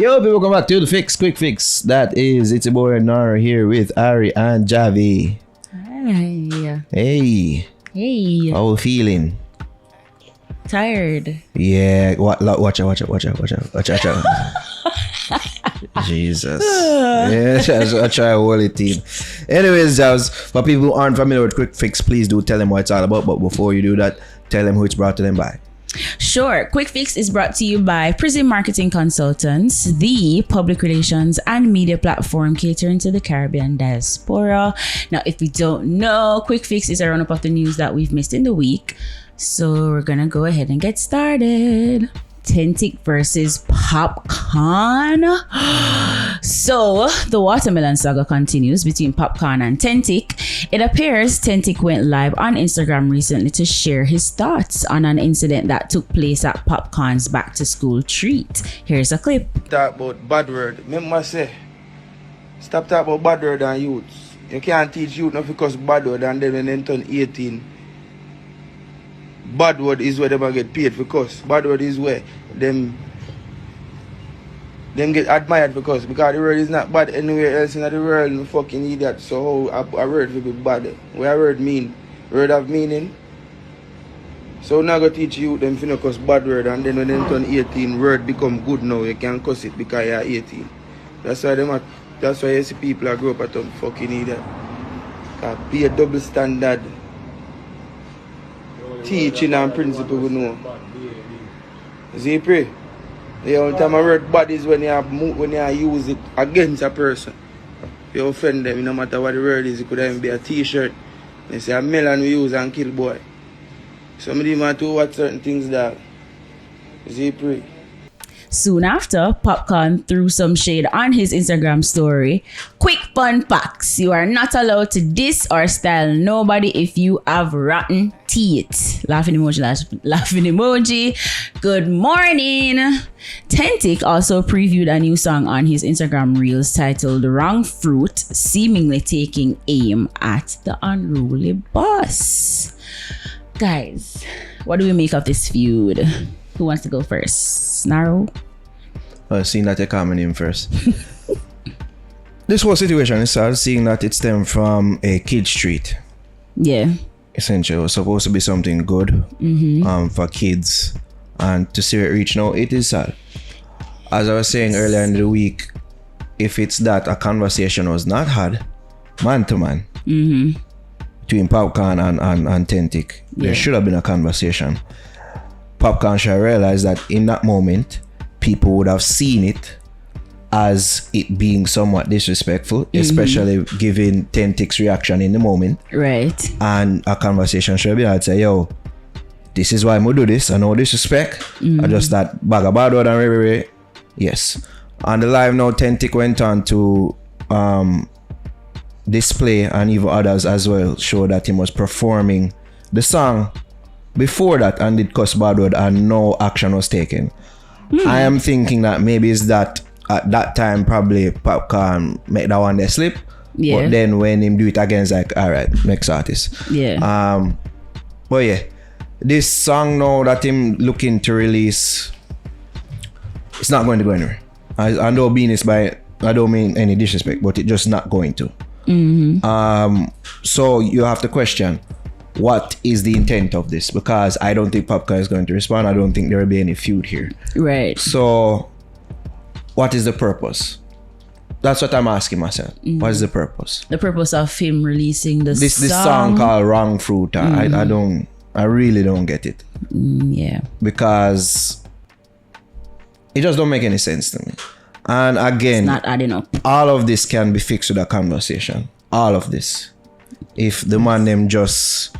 Yo, people, welcome back to the Quik Fix. That is, it's a boy Nara here with Ari and Javi. Hi. Hey. Hey. How you feeling? Tired. Yeah. Watch out. Jesus. Yeah, I try to hold it in. Anyways, Jazz, for people who aren't familiar with Quik Fix, please do tell them what it's all about. But before you do that, tell them who it's brought to them by. Sure. Quik Fix is brought to you by Prison Marketing Consultants, the public relations and media platform catering to the Caribbean diaspora. Now, if you don't know, Quik Fix is a roundup of the news that we've missed in the week. So we're going to go ahead and get started. Tentic versus Popcaan. So the watermelon saga continues between Popcaan and Tentic. It appears Tentic went live on Instagram recently to share his thoughts on an incident that took place at Popcaan's back to school treat. Here's a clip. Talk about bad word. Remember say, stop talking about bad word and youths. You can't teach youth not because bad word and then when they turn 18. Bad word is where they get paid because bad word is where them get admired because the word is not bad anywhere else in the world. You fucking idiot. So how a word will be bad? What a word mean? Word have meaning. So now go teach you them finna cuss bad word and then when they turn 18 word become good now. You can't cuss it because you're 18. That's why you see people that grow up at some fucking idiot. Be a double standard. Teaching and principle we know. See, pray. The only time I word bad is when you use it against a person. You offend them, no matter what the word is. It could even be a t-shirt. They say a melon we use and kill boy. Somebody might do what certain things that. See, pray. Soon after, Popcaan threw some shade on his Instagram story. Quick fun facts. You are not allowed to diss or style nobody if you have rotten teeth. Laughing emoji. Good morning. Tentic also previewed a new song on his Instagram Reels titled Wrong Fruit, seemingly taking aim at the unruly boss. Guys, what do we make of this feud? Who wants to go first? Snarl? Seeing that you're coming in first. This whole situation is seeing that it stemmed from a kid's street. Yeah. Essentially, it was supposed to be something good for kids. And to see it reach now, it is sad. As I was saying earlier in the week, if it's that a conversation was not had, man to man, between Popcaan and Tentic, there should have been a conversation. Popcaan should realize that in that moment, people would have seen it as it being somewhat disrespectful, especially given Tentic's reaction in the moment. Right. And a conversation should be, I'd say, yo, this is why I'm going to do this. I know disrespect. I just that bag of bad word and very. Yes. On the live now, Tentic went on to display, and even others as well, show that he was performing the song before that and did cuss bad word and no action was taken. I am thinking that maybe it's that at that time probably Popcaan make that one there slip. Yeah. But then when him do it again, it's like, alright, next artist. Yeah. But yeah, this song now that him looking to release, it's not going to go anywhere. I don't mean this by, I don't mean any disrespect, but it's just not going to. So you have to question, what is the intent of this? Because I don't think Popcaan is going to respond. I don't think there will be any feud here. Right. So what is the purpose? That's what I'm asking myself. What is the purpose? The purpose of him releasing this song called Wrong Fruit. I really don't get it. Yeah. Because it just don't make any sense to me. And again, it's not adding up. All of this can be fixed with a conversation. All of this. If the man them just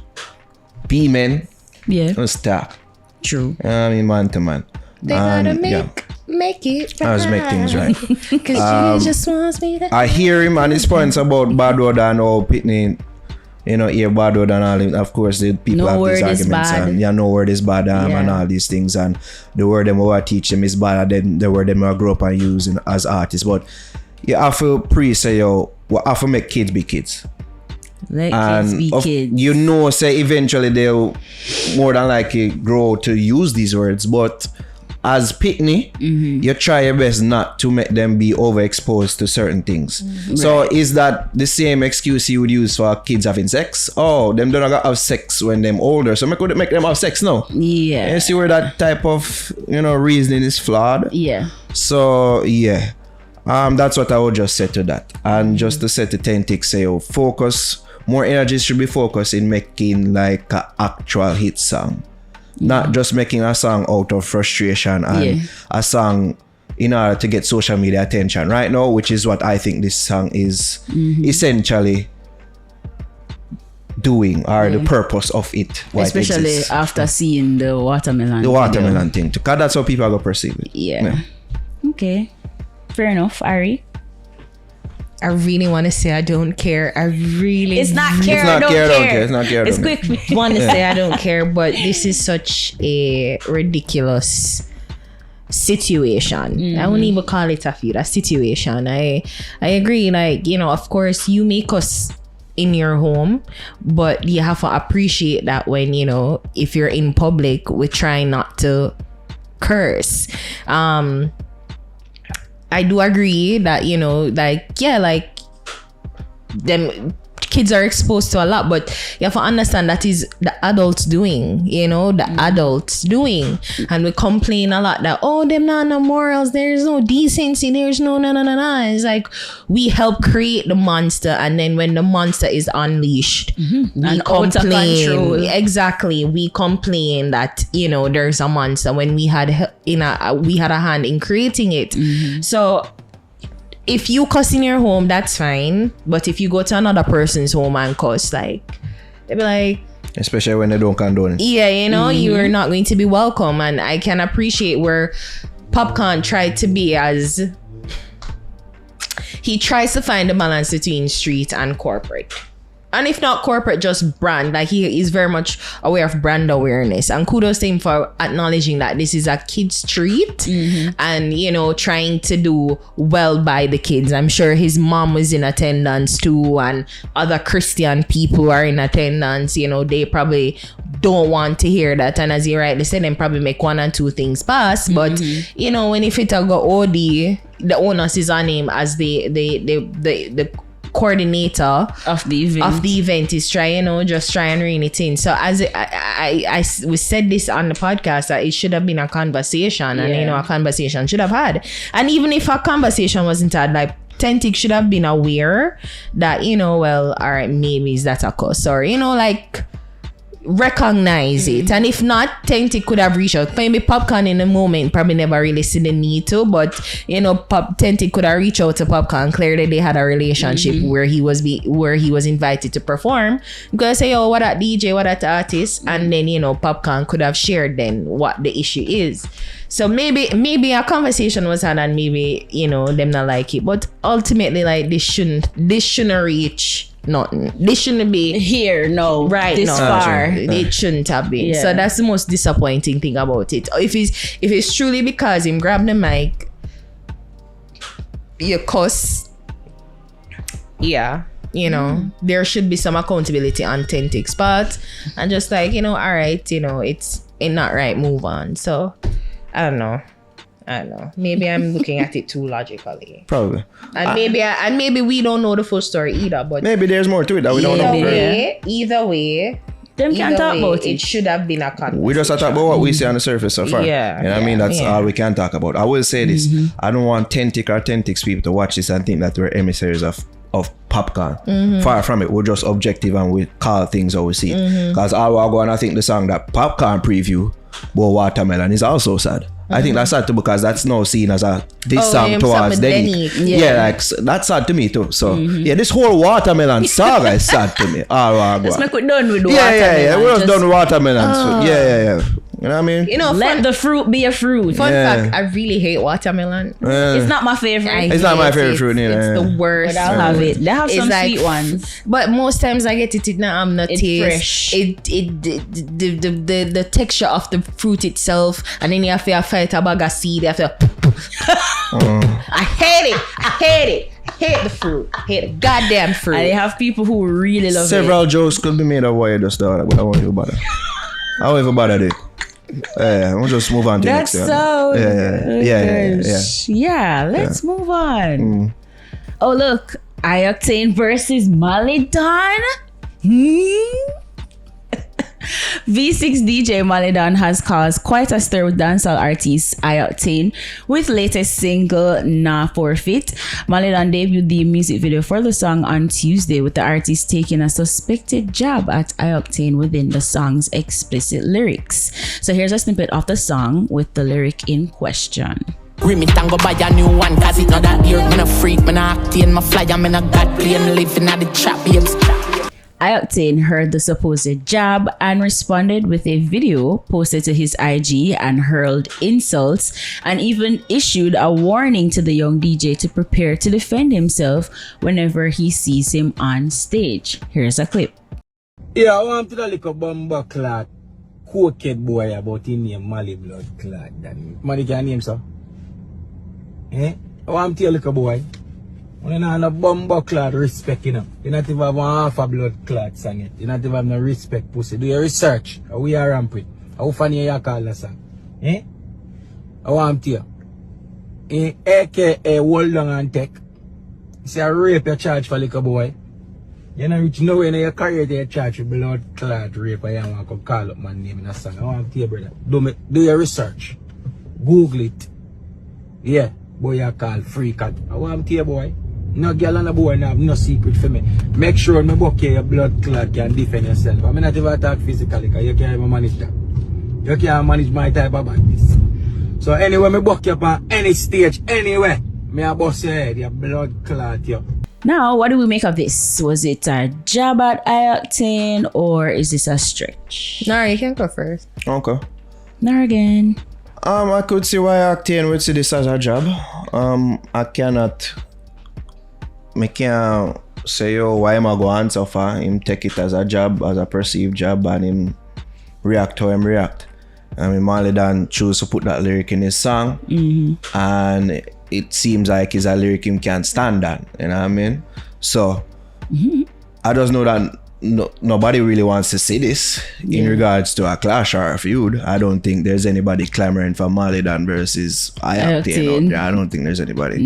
be men, let's talk. True. I mean, man to man. They gotta make it right. Let's make things right. Cause she just wants me to. I hear him and his points about bad word and all pitney, hear bad word and all. Of course, the people have these arguments and no word is bad and all these things, and the word them I teach them is bad, and then the word them I grow up and use as artists. But you have to say, yo, we have to make kids be kids. Let kids be kids. Say eventually they'll more than likely grow to use these words, but as pitney, you try your best not to make them be overexposed to certain things. So is that the same excuse you would use for kids having sex? Oh, them don't have sex when them older, so make them have sex now. Yeah. You see where that type of reasoning is flawed? Yeah. So yeah. That's what I would just say to that. And just to say to Tentic, say, focus, more energy should be focused in making like an actual hit song. Not just making a song out of frustration and a song in order to get social media attention right now, which is what I think this song is essentially doing, or the purpose of it. Especially after seeing the watermelon thing. Because that's how people are going to perceive it. Yeah. Okay. Fair enough, Ari. I really want to say I don't care. It's not care. It's not care. Don't care. It's not care. It's quick. Want to say I don't care, but this is such a ridiculous situation. I wouldn't even call it a feud, a situation. I agree. Like, of course, you make us in your home, but you have to appreciate that when, if you're in public, we try not to curse. I do agree that, them kids are exposed to a lot, but you have to understand that is the adults doing, adults doing. And we complain a lot that, them not no morals, there's no decency, there's no. It's like we help create the monster, and then when the monster is unleashed, we complain. Exactly. We complain that, there's a monster when we had a hand in creating it. So if you cuss in your home, that's fine. But if you go to another person's home and cuss, they be like... Especially when they don't condone it. Yeah, you are not going to be welcome. And I can appreciate where Popcaan tried to be as... He tries to find a balance between street and corporate. And if not corporate, just brand. Like, he is very much aware of brand awareness. And kudos to him for acknowledging that this is a kid's street and, trying to do well by the kids. I'm sure his mom was in attendance too, and other Christian people are in attendance. They probably don't want to hear that. And as you rightly said, they probably make one or two things pass. But, when if it go OD, the onus is on him as the coordinator of the event is trying, just try and rein it in. So as we said this on the podcast, that it should have been a conversation, and a conversation should have had. And even if a conversation wasn't had, like, Tentic should have been aware that, all right, maybe is that a cause, or recognize it. And if not, Tentic could have reached out. Maybe Popcaan in the moment probably never really see the need to, but Tentic could have reached out to Popcaan. Clearly they had a relationship where he was invited to perform. You could say, what that DJ, what that artist, and then Popcaan could have shared then what the issue is. So maybe a conversation was had, and maybe them not like it, but ultimately, like, this shouldn't reach nothing. This shouldn't be here, no, right, this far. It shouldn't have been. So that's the most disappointing thing about it. If it's truly because him grab the mic, you cuss, there should be some accountability on Tentic's part, and just all right, it's not right, move on. So I don't know. Maybe I'm looking at it too logically. Probably. And maybe we don't know the full story either. But maybe there's more to it that we don't know. Either way, them can't talk about it. It should have been a conversation. We just talk about what we see on the surface so far. That's all we can talk about. I will say this. I don't want Tentic or Tentic's people to watch this and think that we're emissaries of Popcaan. Far from it. We're just objective and we call things how we see it. Because I will go and I think the song that Popcaan preview, Bo Watermelon, is also sad. I think that's sad too, because that's now seen as a song towards Denny. That's sad to me too. So this whole watermelon saga is sad to me. Let's make it done with the watermelon. We're just done with watermelons. You know what I mean? Let the fruit be a fruit. Fun fact, I really hate watermelon. It's not my favorite. It's not my favorite fruit either. It's the worst. But I'll have it. They have some sweet ones. But most times I get it now, I'm not taste. Fresh. The texture of the fruit itself, and then you have to fight a bag of seed. You have to I hate it. I hate the fruit. I hate the goddamn fruit. And they have people who really love Several jokes could be made of why you just do that, but I won't even bother. I won't even bother it. We'll just move on to That's next. so Yeah. Let's move on. Oh look, I-Octane versus Malie Donn. V6 DJ Malie Donn has caused quite a stir with dancehall artist I-Octane with latest single Nah Forfeit. Malie Donn debuted the music video for the song on Tuesday, with the artist taking a suspected jab at I-Octane within the song's explicit lyrics. So here's a snippet of the song with the lyric in question. Remit and go buy a new one, cause it not that year. Me no freak, me no Octane, me fly, I'm in a god plane, living at the trap, babes. I-Octane heard the supposed jab and responded with a video posted to his IG and hurled insults, and even issued a warning to the young DJ to prepare to defend himself whenever he sees him on stage. Here's a clip. Yeah, I want to the little bumper clot, cokehead boy about him name Malie blood clot. Money can name so? I want to tell little boy. When you have a bumper clot respect, you know. You not even have half a blood clot song yet. You not even have no respect pussy. Do your research. How we are rampant. How funny you call the song? I want to tell you. AKA hold on and take. You see a rape you charge for little boy. You know reach nowhere in your career you charge for blood clot rape and you want to call up my name in a song. I want to tell you, brother. Do your research. Google it. Yeah. Boy you call free cat. I want to tell you, boy. No girl and a boy have no secret for me. Make sure my bucket your blood clot can defend yourself. I mean not even attack physically because you can't even manage that. You can't manage my type of badness. So anyway, me buck you up on any stage, anyway. Me a bust your head, your blood clot you. Now, what do we make of this? Was it a jab at I-Octane or is this a stretch? No, you can go first. Okay. Now again. I could see why Octane would see this as a job. I can't say, why am I going to answer for him take it as a job, as a perceived job, and him react how him react. I mean, Malie Donn chose to put that lyric in his song, and it seems like it's a lyric him can't stand on, you know what I mean? So, I just know that nobody really wants to see this in regards to a clash or a feud. I don't think there's anybody clamoring for Malie Donn versus I-Octane out there. I don't think there's anybody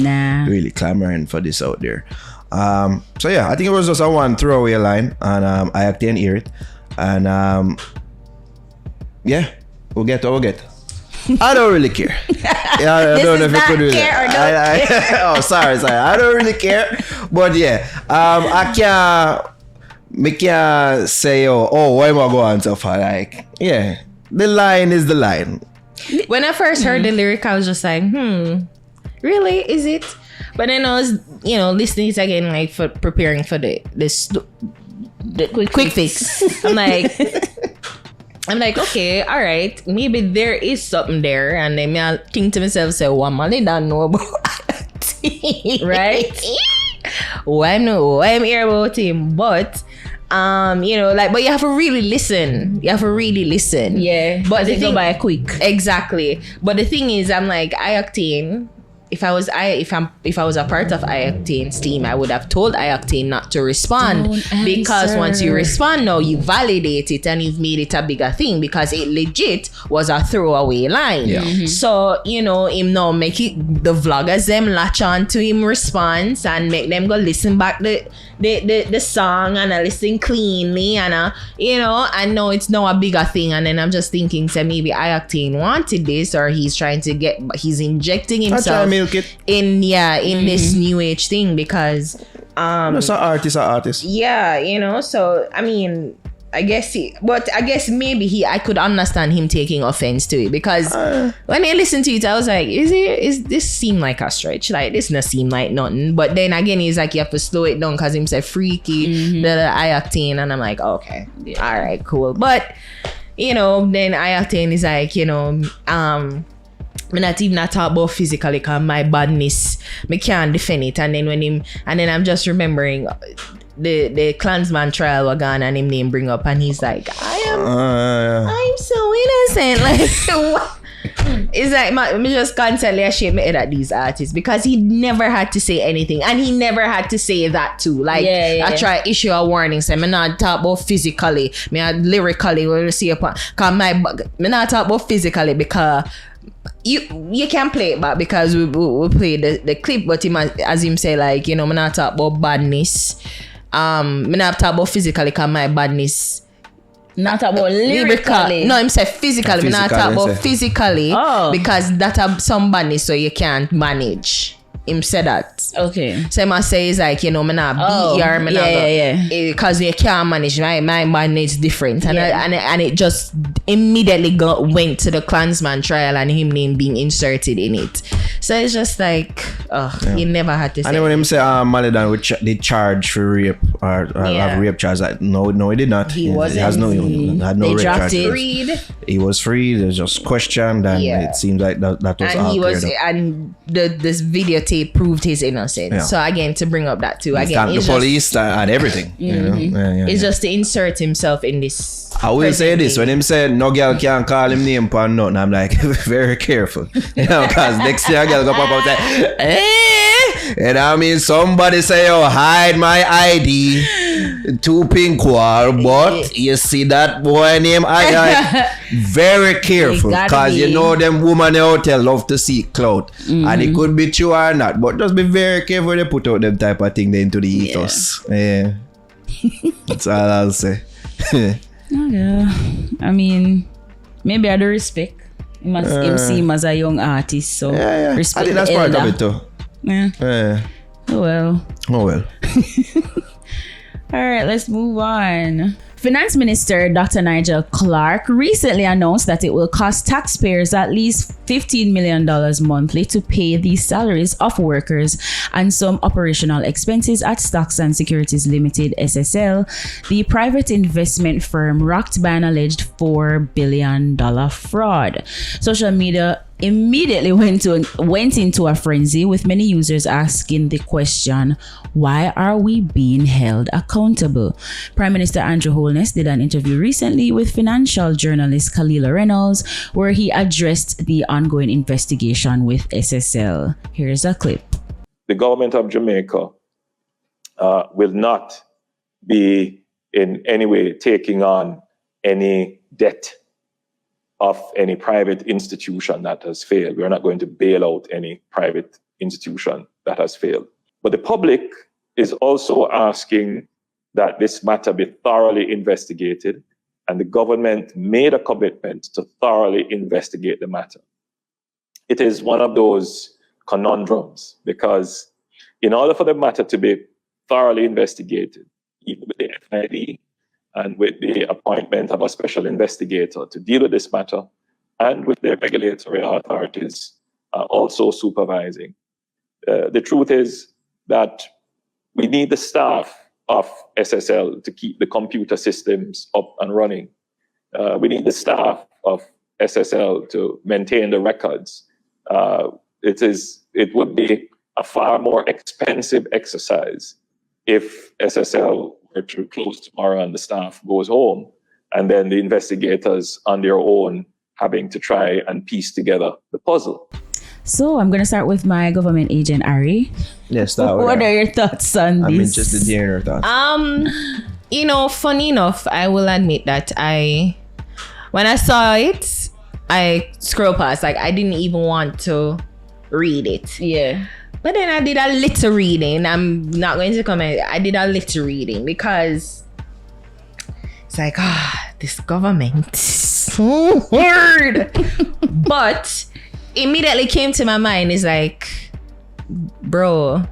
really clamoring for this out there. So yeah, I think it was just a one throwaway line, and I-Octane hear it, and yeah, we'll get what we'll get. I don't really care. Yeah, I don't know if you could do that. Oh, sorry. I don't really care, but yeah, I can't say, why am I going so far? Like, yeah, the line is the line. When I first heard the lyric, I was just like, really? Is it? But then I was, listening to it again, like, for preparing for the quick fix. I'm like, okay, all right, maybe there is something there. And then I think to myself, say, well, Malie don't know about it. Right? Why I'm here about him, but but you have to really listen. Yeah. But the thing by a quick. Exactly. But the thing is, I'm like, I-Octane, if I was a part of I-Octane's team, I would have told I-Octane not to respond, because once you respond now, you validate it and you've made it a bigger thing, because it legit was a throwaway line. Yeah. So him now make it, the vloggers them latch on to him response and make them go listen back the song and listen cleanly, and I know it's now a bigger thing. And then I'm just thinking, so maybe I-Octane wanted this, or he's injecting himself milk it in this new age thing, because it's an artist. Yeah, so I mean, I guess maybe I could understand him taking offense to it, because when I listened to it, I was like, is this seem like a stretch? Like, this not seem like nothing. But then again, he's like, you have to slow it down because him said freaky, the I-Octane, and I'm like, okay, all right, cool. But then I-Octane is like, I'm not even talk about physically, because my badness, me can't defend it. And then I'm just remembering the Klansman trial was gone, and him name bring up, and he's like, I'm so innocent. Like, It's like me just constantly ashamed my head at these artists because he never had to say anything, and he never had to say that too. Like I try issue a warning, say me not talk about physically, me lyrically. When you see upon, cause me not talk about physically because. You can play it back because we play the clip, but him, as him say, like, you know, me not talk about badness. Me not talk about physically because my badness. Not about lyrically. No, him say physically. Me not talk about physically because that have some badness so you can't manage. Him said that. Okay. So him say is like, you know, me not beat her, me not because you can't manage. My badness is different, and it just immediately went to the Klansman trial and him name being inserted in it. So it's just like, he never had to say. And when him say Malie Donn did charge for rape or have rape charge, like, no, he did not. He wasn't. Had no rape charge. Freed. He was freed. It was just questioned, and it seems like that was and all he was, cleared up. and this videotape proved his innocence. Yeah. So again, to bring up that too, He again, thanked the police and everything. You know? It's just to insert himself in this. I will say this, when him said no girl can't call him name for nothing, I'm like, very careful. You know, because next year a girl go pop up and say, and I mean, somebody say, oh, hide my ID to pink wall, but you see that boy name, I very careful, because you know them woman out there love to see clout, and it could be true or not, but just be very careful when they put out them type of thing into the ethos. Yeah. That's all I'll say. Okay. I mean, maybe I do respect. He must see him as a young artist, so respect. I think that's part of it too. Yeah. Oh well. All right, let's move on. Finance Minister Dr. Nigel Clark recently announced that it will cost taxpayers at least $15 million monthly to pay the salaries of workers and some operational expenses at Stocks and Securities Limited, SSL, the private investment firm rocked by an alleged $4 billion fraud. Social media immediately went into a frenzy, with many users asking the question, why are we being held accountable? Prime Minister Andrew Holness did an interview recently with financial journalist Kalila Reynolds, where he addressed the ongoing investigation with SSL. Here's a clip. The government of Jamaica will not be in any way taking on any debt of any private institution that has failed. We're not going to bail out any private institution that has failed. But the public is also asking that this matter be thoroughly investigated, and the government made a commitment to thoroughly investigate the matter. It is one of those conundrums, because in order for the matter to be thoroughly investigated, even with the FID, and with the appointment of a special investigator to deal with this matter, and with the regulatory authorities also supervising. The truth is that we need the staff of SSL to keep the computer systems up and running. We need the staff of SSL to maintain the records. It would be a far more expensive exercise if SSL were to close tomorrow and the staff goes home, and then the investigators on their own having to try and piece together the puzzle. So I'm going to start with my government agent, Ari. Yes, what are your thoughts on this? I'm interested to hear your thoughts. Funny enough, I will admit that when I saw it, I scrolled past. Like, I didn't even want to read it. Yeah. But then I did a little reading. I'm not going to comment. I did a little reading because it's like, this government is so hard. But immediately came to my mind is like, bro,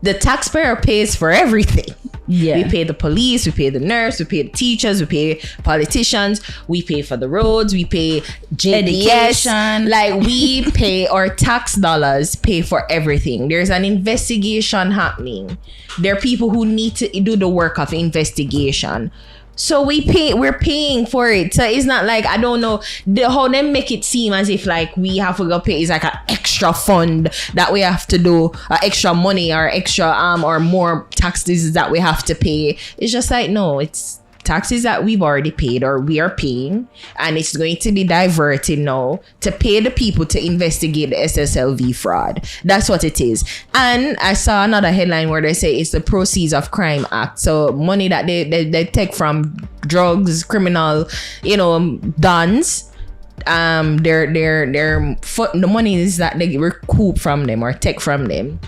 the taxpayer pays for everything. Yeah. We pay the police, we pay the nurse, we pay the teachers, we pay politicians, we pay for the roads, we pay education. Like, we pay our tax dollars, pay for everything. There's an investigation happening. There are people who need to do the work of investigation. So we're paying for it. So it's not like, I don't know how they make it seem as if like we have to go pay. It's like an extra fund that we have to do, extra money or extra or more taxes that we have to pay. It's just like, no, it's taxes that we've already paid or we are paying, and it's going to be diverted now to pay the people to investigate the SSLV fraud. That's what it is. And I saw another headline where they say it's the Proceeds of Crime Act. So money that they take from drugs, criminal, dons. The money is that they recoup from them or take from them.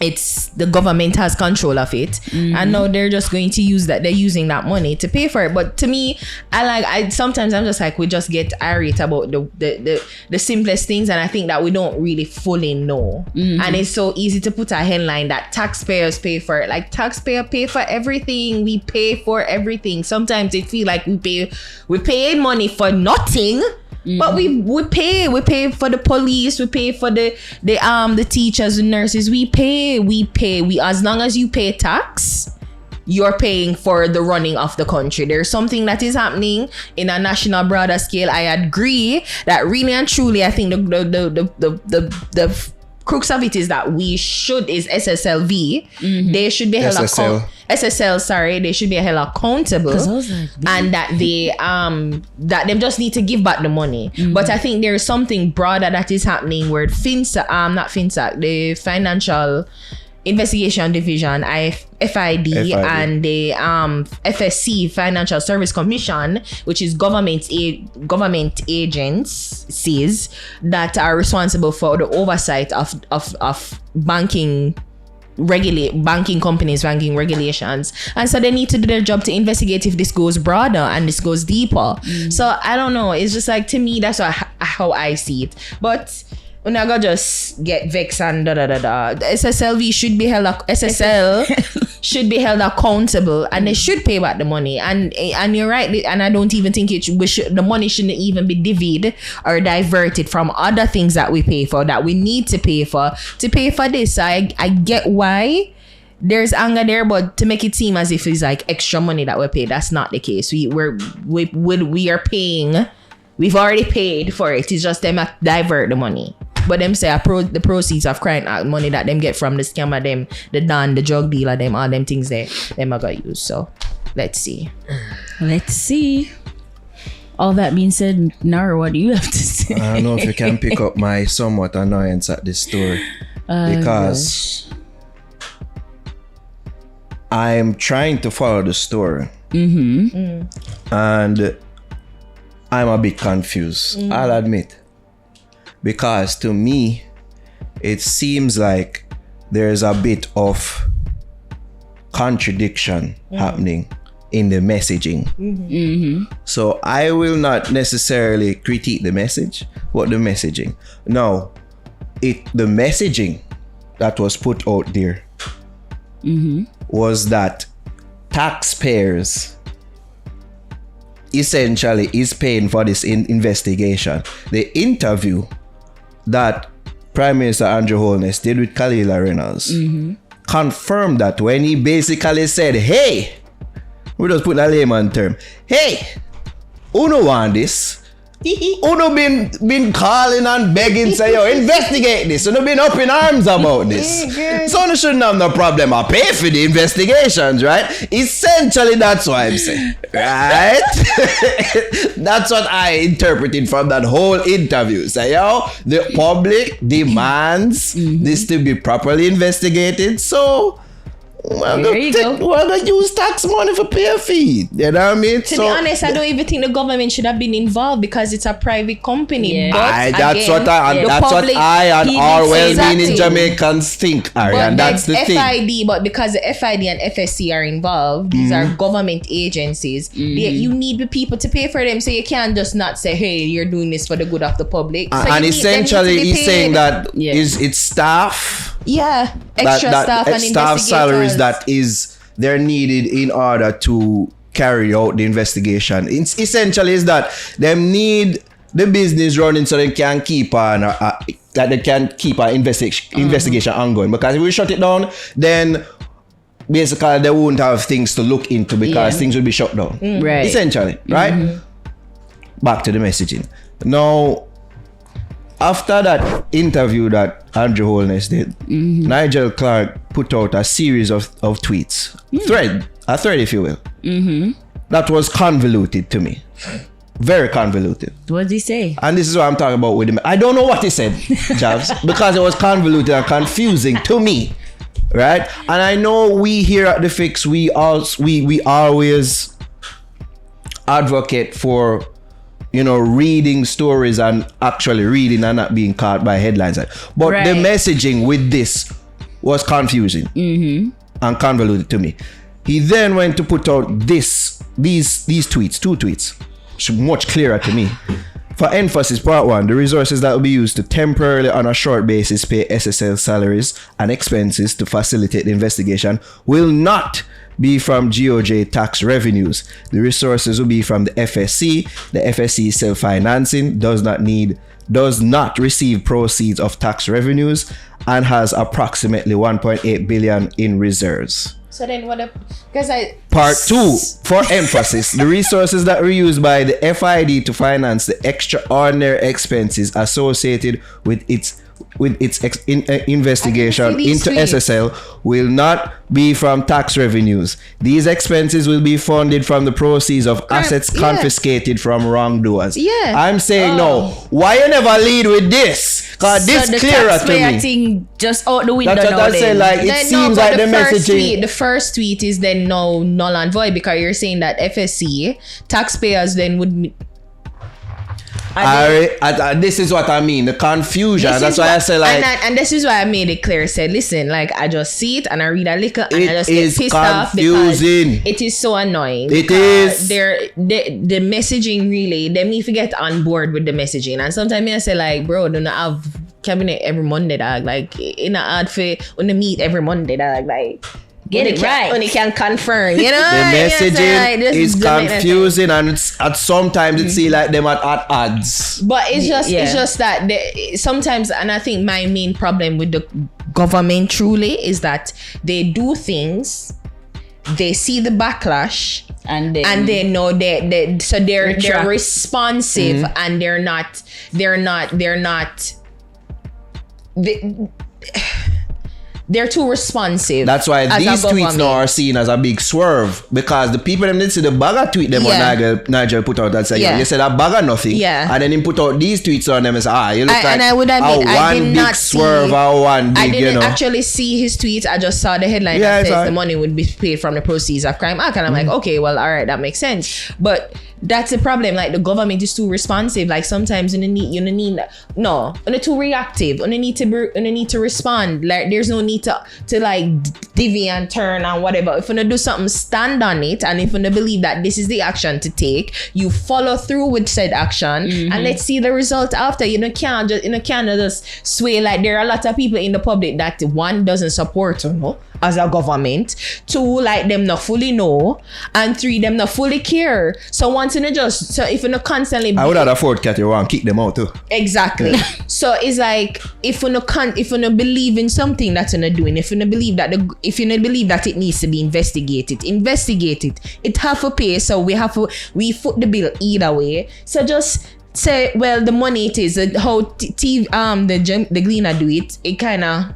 It's the government has control of it, and now they're just going to use that. They're using that money to pay for it. But to me, sometimes I'm just like, we just get irate about the simplest things, and I think that we don't really fully know. And it's so easy to put a headline that taxpayers pay for it. Like, taxpayer pay for everything. We pay for everything. Sometimes it feel like we pay money for nothing. But we pay for the police, we pay for the teachers, the nurses. We pay. As long as you pay tax, you're paying for the running of the country. There's something that is happening in a national broader scale. I agree that really and truly, I think the crux of it is that is SSLV. They should be held accountable. SSL, sorry, they should be held accountable, and that them just need to give back the money. But I think there is something broader that is happening where the Financial Investigation Division, FID, and the FSC, Financial Service Commission, which is government agencies that are responsible for the oversight of banking companies, banking regulations. And so they need to do their job to investigate if this goes broader and this goes deeper. So I don't know. It's just like, to me, that's how I see it. But we're not gonna just get vexed and The SSLV should be held should be held accountable, and they should pay back the money. And you're right, and I don't even think the money shouldn't even be divvied or diverted from other things that we pay for, that we need to pay for this. I get why there's anger there, but to make it seem as if it's like extra money that we pay, that's not the case. We are paying. We've already paid for it. It's just them divert the money. But them say the Proceeds of Crime Act money that them get from the scammer, them, the Donn, the drug dealer, them, all them things there, them are gonna use. So let's see. All that being said, Nara, what do you have to say? I don't know if you can pick up my somewhat annoyance at this story, because I'm trying to follow the story, and I'm a bit confused. I'll admit. Because to me, it seems like there's a bit of contradiction happening in the messaging. So I will not necessarily critique the message, but the messaging. Now, the messaging that was put out there was that taxpayers essentially is paying for this investigation. The interview that Prime Minister Andrew Holness did with Kalila Reynolds confirmed that, when he basically said, hey, we just put a layman term, hey, who no want this? Who no been calling and begging, say, yo, investigate this. Who no been up in arms about this. So no shouldn't have no problem. I pay for the investigations, right? Essentially, that's what I'm saying, right? That's what I interpreted from that whole interview. Say, yo, the public demands this to be properly investigated. So we're gonna use tax money for pay a fee. You know what I mean? To be honest, I don't even think the government should have been involved, because it's a private company. But that's what I and our well-meaning Jamaicans think, Ari, and that's the FID, thing. But because the FID and FSC are involved, these are government agencies. You need the people to pay for them, so you can't just not say, hey, you're doing this for the good of the public. So and essentially, he's saying that it's staff. Yeah, extra staff and staff salaries that they're needed in order to carry out the investigation. It's essentially is that them need the business running so they can keep investigation ongoing. Because if we shut it down, then basically they won't have things to look into, because things will be shut down. Right. Essentially, right? Back to the messaging. Now, after that interview that Andrew Holness did, Nigel Clark put out a series of tweets, a thread if you will, that was convoluted to me. Very convoluted. What did he say? And this is what I'm talking about with him. I don't know what he said, Javs, because it was convoluted and confusing to me. Right? And I know we here at The Fix, we always advocate for, reading stories and actually reading and not being caught by headlines. But the messaging with this was confusing and convoluted to me. He then went to put out these tweets, 2 tweets, much clearer to me. For emphasis, part 1, the resources that will be used to temporarily on a short basis pay SSL salaries and expenses to facilitate the investigation will not be from GOJ tax revenues. The resources will be from the FSC. The FSC is self-financing, does not receive proceeds of tax revenues, and has approximately 1.8 billion in reserves. So then Part 2, for emphasis, the resources that were used by the FID to finance the extraordinary expenses associated with its investigation into SSL will not be from tax revenues. These expenses will be funded from the proceeds of assets confiscated from wrongdoers. Yeah. I'm saying no. Why you never lead with this? Because this clearer to me. Thing just out the window. That's what I say. Like it seems like the messaging. The first tweet is then null and void because you're saying that FSC taxpayers then would. This is what I mean, the confusion. That's why I say like, and this is why I made it clear. Said, listen, like I just see it and I read a little and I just is get pissed off because confusing. it is so annoying. It is. The messaging really. They need to get on board with the messaging. And sometimes I say like, bro, do not have cabinet every Monday, dog. Like in a hard for when they meet every Monday, dog. Like. Get it right. When he can confirm, the messaging is confusing, and sometimes it seems like them at odds. But it's just that sometimes, and I think my main problem with the government truly is that they do things, they see the backlash, and they know they're responsive, and they're too responsive. That's why these tweets now are seen as a big swerve, because the people them didn't see the bagger tweet them what Nigel put out that say, you said that bagger nothing. Yeah. And then he put out these tweets on them and say, you look one big swerve or one big, I didn't actually see his tweets. I just saw the headline that says the money would be paid from the proceeds of crime act. And I'm like, okay, well, all right, that makes sense. But that's the problem. Like the government is too responsive. Like sometimes you need too reactive. You need to respond. Like there's no need to like divvy and turn and whatever. If you do something, stand on it. And if you believe that this is the action to take, you follow through with said action, and let's see the result after. You can't just sway. Like there are a lot of people in the public that one doesn't support as a government, 2 like them not fully know, and 3 them not fully care. So if you not constantly I would have afford cat you want kick them out too. Exactly. So it's like if you not believe in something that you're not doing, if you not believe that it needs to be investigated, investigate it. It have a pay, so we foot the bill either way. So just say, well, the money it is how the Gleaner do it kind of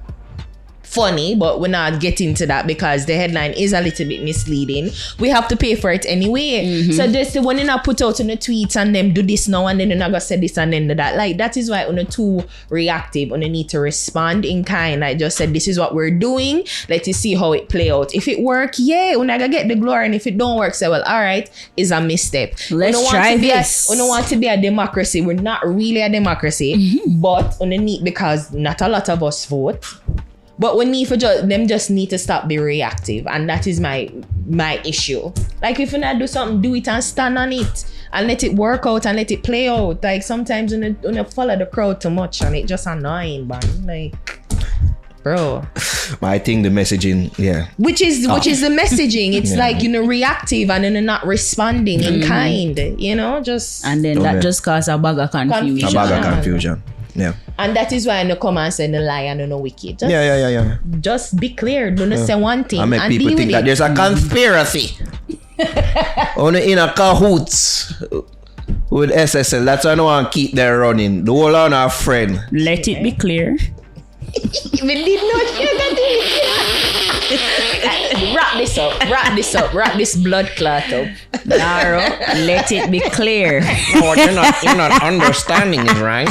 funny, but we're not getting to that because the headline is a little bit misleading. We have to pay for it anyway. So this the one I put out on the tweets and them do this now and then you're not gonna say this and then do that. Like that is why on too reactive, on need to respond in kind. I just said this is what we're doing. Let's see how it play out. If it work, we're not gonna get the glory, and if it don't work, say well, all right, is a misstep. Let's try this. We don't want to be a democracy. We're not really a democracy, but on the need because not a lot of us vote. But we need for them just need to stop being reactive, and that is my issue. Like if you not do something, do it and stand on it and let it work out and let it play out. Like sometimes when you follow the crowd too much and it just annoying, man. Like, bro. I think the messaging, which is the messaging. It's like reactive and then not responding in kind. Just and then that just causes a bag of confusion. A bag of confusion. Yeah. And that is why I no come and say no lie and no wicked. Just be clear. Don't say one thing. I make people think that there's a conspiracy. Only in a cahoots with SSL. That's why I don't want to keep them running. The whole on our friend. Let it be clear. We did not hear that. Wrap this blood clot up. Naro, let it be clear. Oh, you're not understanding it, right?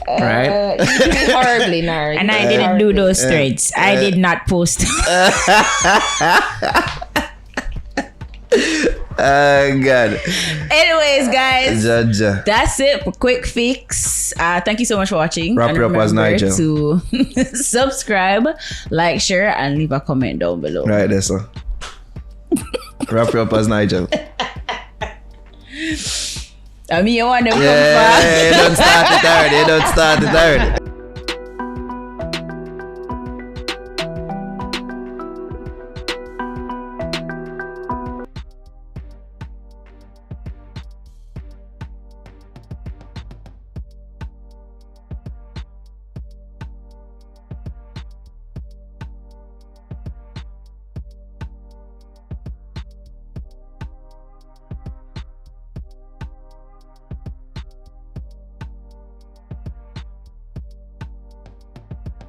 Right? You did horribly, Naro. And I didn't do those threads. I did not post. God. Anyways, guys, Judge. that's it for Quik Fix. Thank you so much for watching. Wrap And it up as remember Nigel. to subscribe, like, share, and leave a comment down below. Right there, sir. Wrap it up as Nigel. I mean, you want them Yeah, you don't start it already.